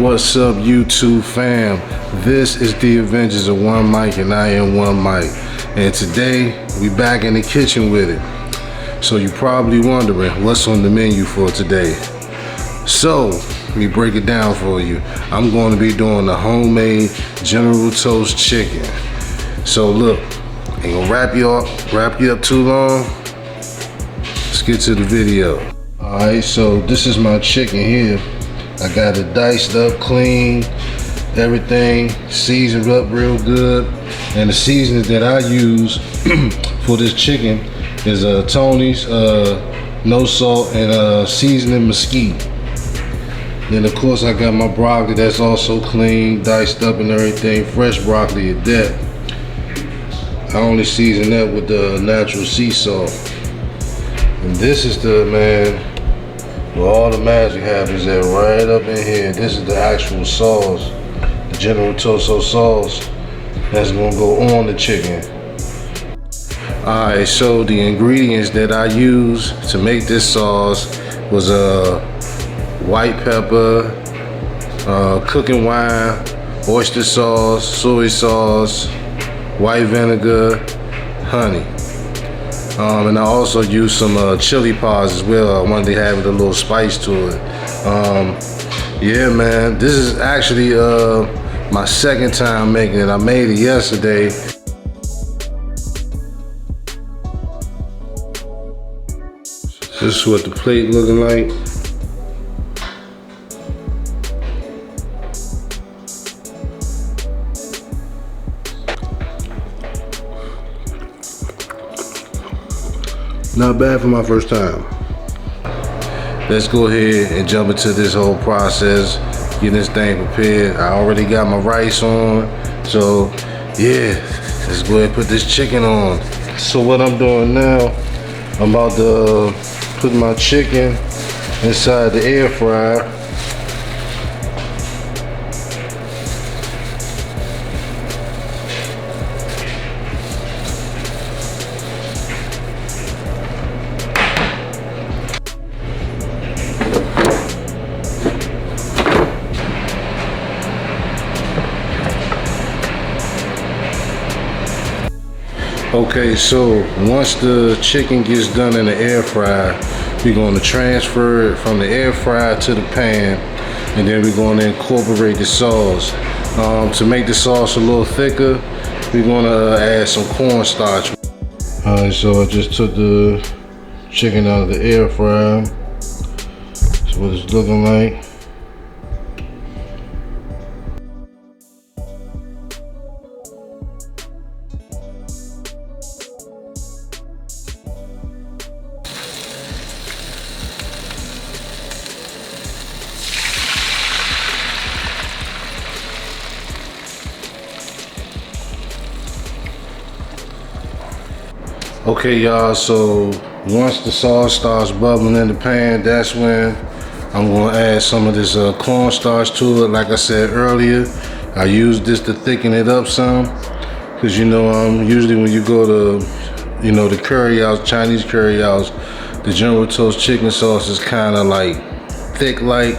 What's up, YouTube fam? This is the Avengers of One Mic, and I am One Mic. And today we back in the kitchen with it. So you're probably wondering what's on the menu for today. So let me break it down for you. I'm going to be doing the homemade General Tso Chicken. So look, ain't gonna wrap you up too long. Let's get to the video. Alright, so this is my chicken here. I got it diced up, clean, everything seasoned up real good. And the seasoning that I use for this chicken is Tony's no salt and seasoning mesquite. Then of course I got my broccoli that's also clean, diced up and everything, fresh broccoli at that. I only season that with the natural sea salt. And this is the, man, where all the magic happens at, right up in here. This is the actual sauce, the General Tso sauce that's gonna go on the chicken. Alright, so the ingredients that I use to make this sauce was white pepper, cooking wine, oyster sauce, soy sauce, white vinegar, honey. And I also used some chili pods as well. I wanted to have a little spice to it. Yeah, man, this is actually my second time making it. I made it yesterday. This is what the plate looking like. Not bad for my first time. Let's go ahead and jump into this whole process, getting this thing prepared. I already got my rice on, so yeah, let's go ahead and put this chicken on. So what I'm doing now, I'm about to put my chicken inside the air fryer. Okay, so once the chicken gets done in the air fryer, we're going to transfer it from the air fryer to the pan, and then we're going to incorporate the sauce. To make the sauce a little thicker, we're going to add some cornstarch. Alright, so I just took the chicken out of the air fryer. That's what it's looking like. Okay, y'all, so once the sauce starts bubbling in the pan, that's when I'm gonna add some of this cornstarch to it. Like I said earlier, I use this to thicken it up some, because usually when you go to the curry house, Chinese curry house, the General Tso chicken sauce is kind of like thick, like,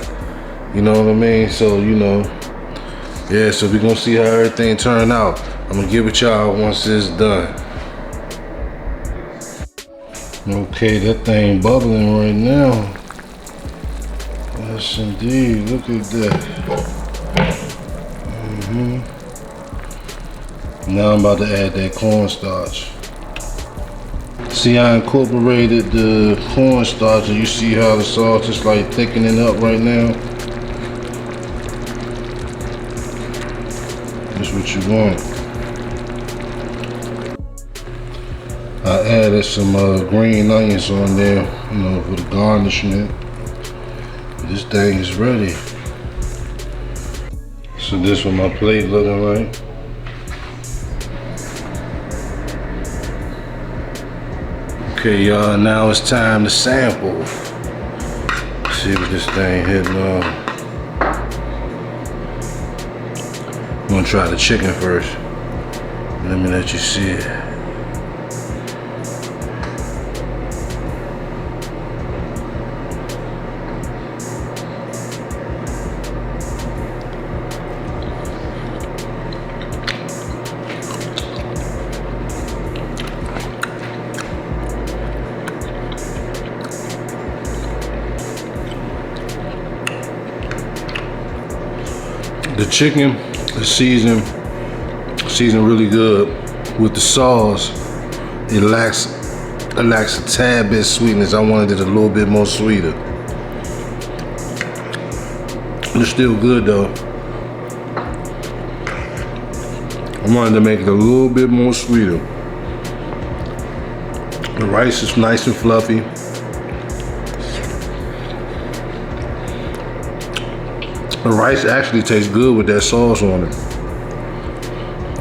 you know what I mean? So yeah, so we're gonna see how everything turn out. I'm gonna give it y'all once it's done. Okay, that thing bubbling right now. Yes, indeed. Look at that. Now I'm about to add that cornstarch. See, I incorporated the cornstarch, and you see how the sauce is like thickening up right now. That's what you want. I added some green onions on there, for the garnishment. This thing is ready. So this is what my plate looking like. Okay, y'all, now it's time to sample. Let's see what this thing hitting on. I'm gonna try the chicken first. Let me let you see it. The chicken is seasoned really good with the sauce. It lacks a tad bit sweetness. I wanted it a little bit more sweeter. It's still good though. I wanted to make it a little bit more sweeter. The rice is nice and fluffy. The rice actually tastes good with that sauce on it.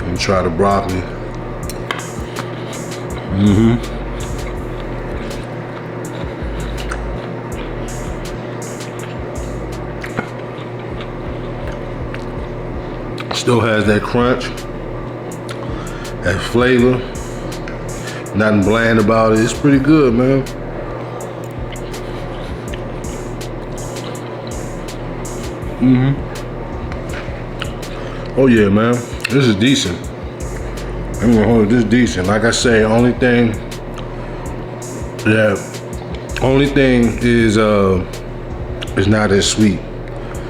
And try the broccoli. Still has that crunch, that flavor. Nothing bland about it. It's pretty good, man. Oh yeah, man. This is decent. I'm gonna hold it. This is decent. Like I say, only thing is it's not as sweet.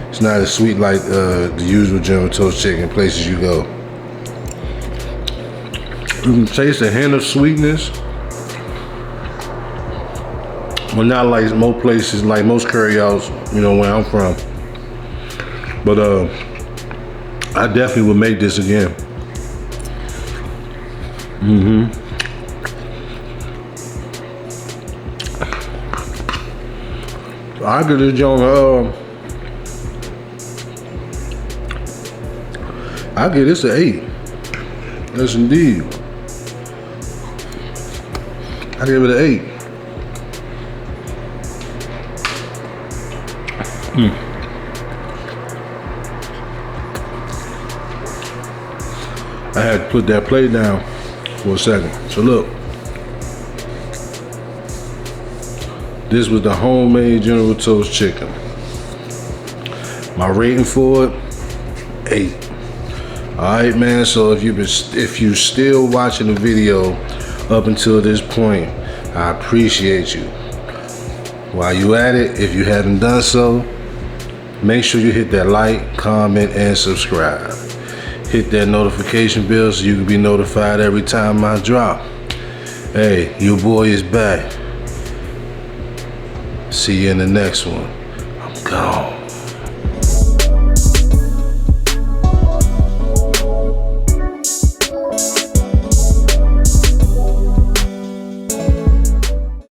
It's not as sweet like the usual General Tso Chicken places you go. You can taste a hint of sweetness, but not like most places, like most carryouts, you know, where I'm from. But I definitely would make this again. I give this joint I give this an 8. Yes, indeed. I give it an 8. I had to put that plate down for a second. So look, this was the homemade General Tso Chicken. My rating for it, 8. All right, man. So if you're still watching the video up until this point, I appreciate you. While you at it, if you haven't done so, make sure you hit that like, comment, and subscribe. Hit that notification bell so you can be notified every time I drop. Hey, your boy is back. See you in the next one. I'm gone.